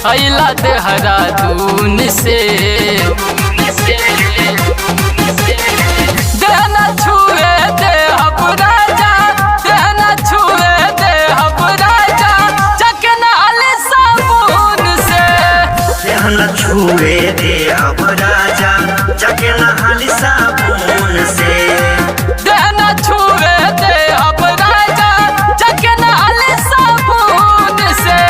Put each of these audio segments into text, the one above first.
अइला देहरादून से देना छुए दे अब राजा, देना छुए दे अब राजा, चकना अली साबुन से देना छुए दे अब राजा, चकना अली साबुन से देना छुए दे अब राजा, चकना अली साबुन से।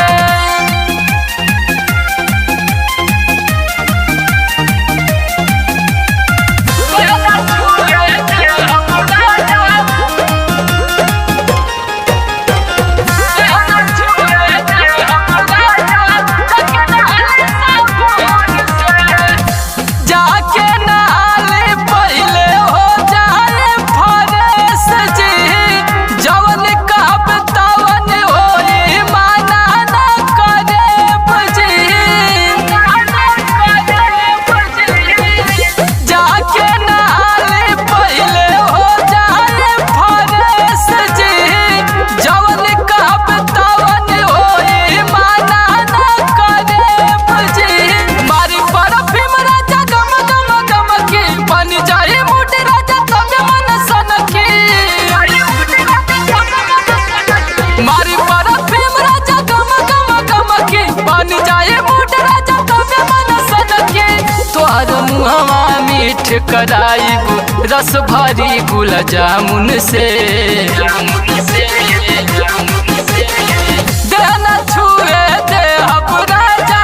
मीठ कराइब रस भरी गुल जामुन से देना छुए दे अब राजा,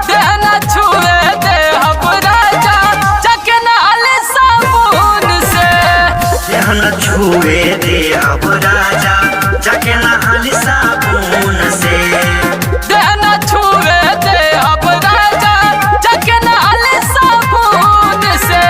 देना छुए दे अब राजा, चकना अली साबुन से देना छुए दे अब राजा, चकना अली साबुन से देना छुए दे अब राजा, चकना अली साबुन से।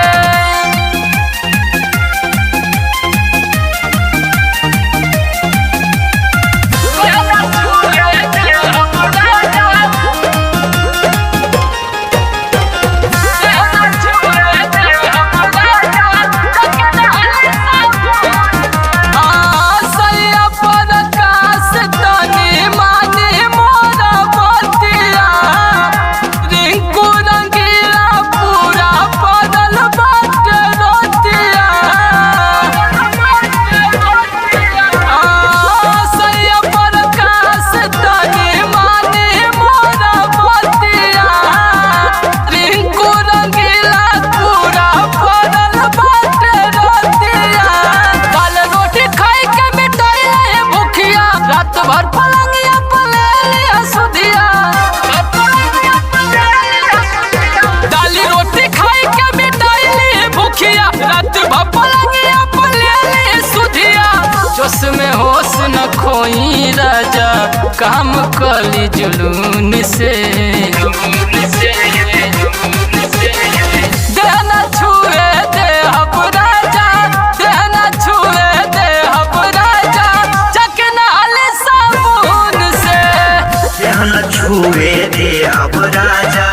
जोश में होश न खोई राजा, काम कली जुलून से देना छुए दे अब राजा, देना छुए दे अब राजा, चकना अली साबुन से देना छुए दे अब राजा,